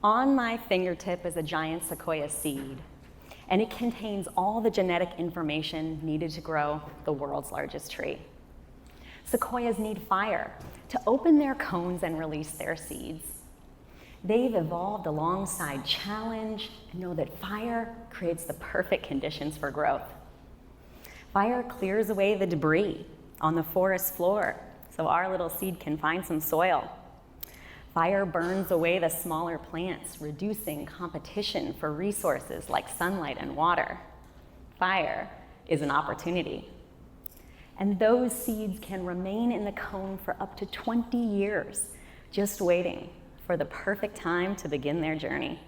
On my fingertip is a giant sequoia seed, and it contains all the genetic information needed to grow the world's largest tree. Sequoias need fire to open their cones and release their seeds. They've evolved alongside challenge and know that fire creates the perfect conditions for growth. Fire clears away the debris on the forest floor so our little seed can find some soil. Fire burns away the smaller plants, reducing competition for resources like sunlight and water. Fire is an opportunity. And those seeds can remain in the cone for up to 20 years, just waiting for the perfect time to begin their journey.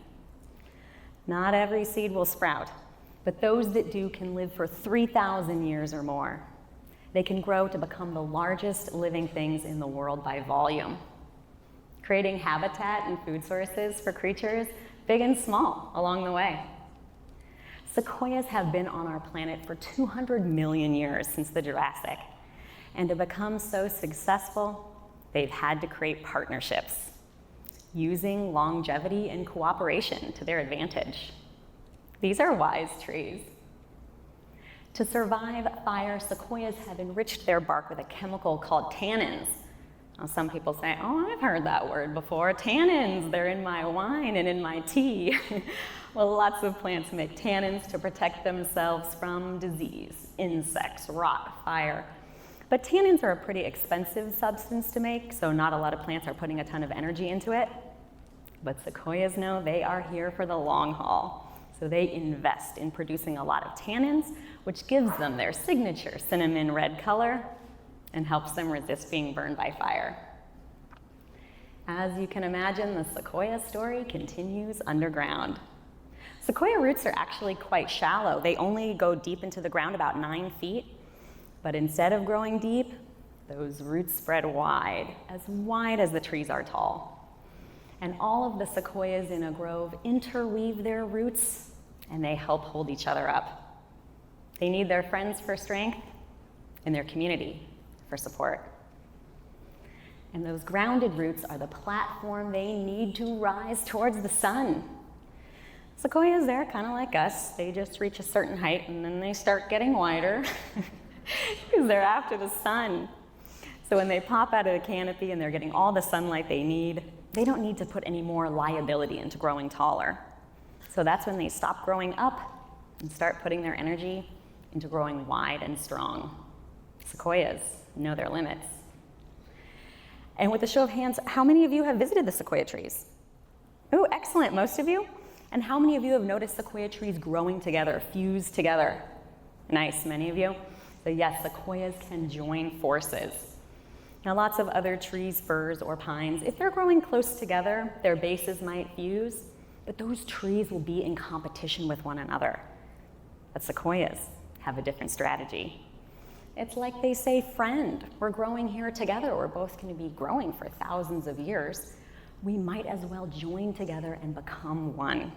Not every seed will sprout, but those that do can live for 3,000 years or more. They can grow to become the largest living things in the world by volume, creating habitat and food sources for creatures big and small along the way. Sequoias have been on our planet for 200 million years since the Jurassic, and to become so successful, they've had to create partnerships, using longevity and cooperation to their advantage. These are wise trees. To survive fire, sequoias have enriched their bark with a chemical called tannins. Now, some people say, oh, I've heard that word before. Tannins, they're in my wine and in my tea. Well, lots of plants make tannins to protect themselves from disease, insects, rot, fire. But tannins are a pretty expensive substance to make, so not a lot of plants are putting a ton of energy into it. But sequoias know they are here for the long haul. So they invest in producing a lot of tannins, which gives them their signature cinnamon red color and helps them resist being burned by fire. As you can imagine, the sequoia story continues underground. Sequoia roots are actually quite shallow. They only go deep into the ground about 9 feet, but instead of growing deep, those roots spread wide as the trees are tall. And all of the sequoias in a grove interweave their roots, and they help hold each other up. They need their friends for strength and their community for support. And those grounded roots are the platform they need to rise towards the sun. Sequoias, they're kind of like us. They just reach a certain height and then they start getting wider because they're after the sun. So when they pop out of the canopy and they're getting all the sunlight they need, they don't need to put any more liability into growing taller. So that's when they stop growing up and start putting their energy into growing wide and strong. Sequoias know their limits. And with a show of hands, how many of you have visited the sequoia trees? Oh, excellent, most of you. And how many of you have noticed sequoia trees growing together, fused together? Nice, many of you. So yes, sequoias can join forces. Now lots of other trees, firs or pines, if they're growing close together, their bases might fuse, but those trees will be in competition with one another. But sequoias have a different strategy. It's like they say, friend, we're growing here together. We're both going to be growing for thousands of years. We might as well join together and become one.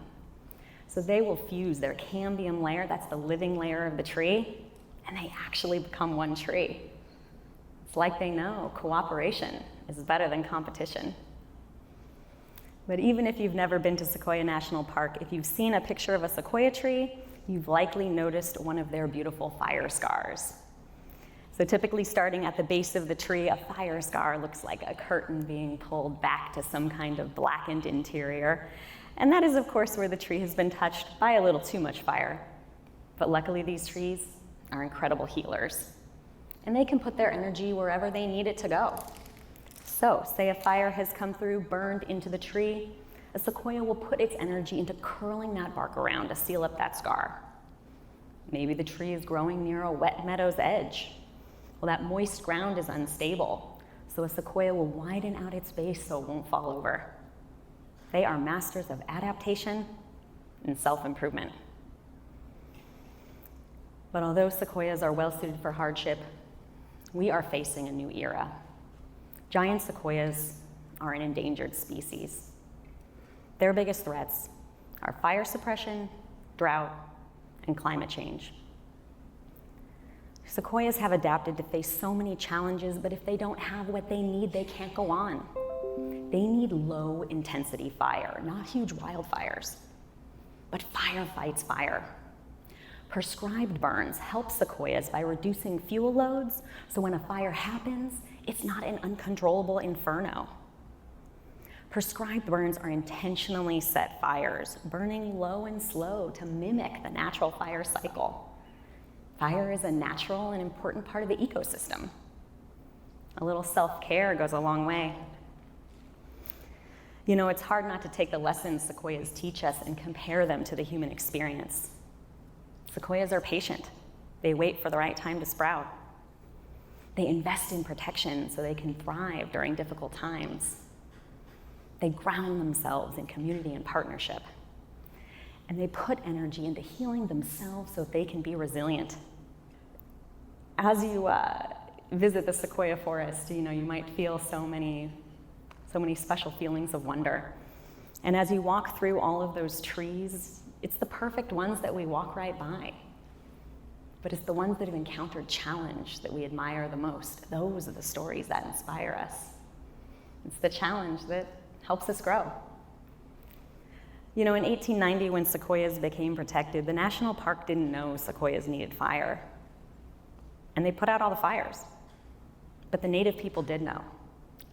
So they will fuse their cambium layer, that's the living layer of the tree, and they actually become one tree. It's like they know cooperation is better than competition. But even if you've never been to Sequoia National Park, if you've seen a picture of a sequoia tree, you've likely noticed one of their beautiful fire scars. So typically starting at the base of the tree, a fire scar looks like a curtain being pulled back to some kind of blackened interior. And that is, of course, where the tree has been touched by a little too much fire. But luckily, these trees are incredible healers. And they can put their energy wherever they need it to go. So, say a fire has come through, burned into the tree, a sequoia will put its energy into curling that bark around to seal up that scar. Maybe the tree is growing near a wet meadow's edge. Well, that moist ground is unstable, so a sequoia will widen out its base so it won't fall over. They are masters of adaptation and self-improvement. But although sequoias are well suited for hardship, we are facing a new era. Giant sequoias are an endangered species. Their biggest threats are fire suppression, drought, and climate change. Sequoias have adapted to face so many challenges, but if they don't have what they need, they can't go on. They need low intensity fire, not huge wildfires. But fire fights fire. Prescribed burns help sequoias by reducing fuel loads, so when a fire happens, it's not an uncontrollable inferno. Prescribed burns are intentionally set fires, burning low and slow to mimic the natural fire cycle. Fire is a natural and important part of the ecosystem. A little self-care goes a long way. You know, it's hard not to take the lessons sequoias teach us and compare them to the human experience. Sequoias are patient. They wait for the right time to sprout. They invest in protection so they can thrive during difficult times. They ground themselves in community and partnership. And they put energy into healing themselves so they can be resilient. As you visit the sequoia forest, you might feel so many special feelings of wonder. And as you walk through all of those trees, it's the perfect ones that we walk right by. But it's the ones that have encountered challenge that we admire the most. Those are the stories that inspire us. It's the challenge that helps us grow. In 1890, when sequoias became protected, the national park didn't know sequoias needed fire. And they put out all the fires. But the native people did know.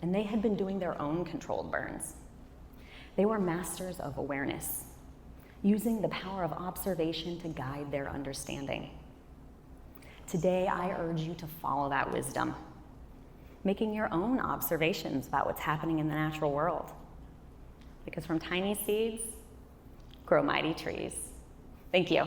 And they had been doing their own controlled burns. They were masters of awareness, using the power of observation to guide their understanding. Today, I urge you to follow that wisdom, making your own observations about what's happening in the natural world. Because from tiny seeds, grow mighty trees. Thank you.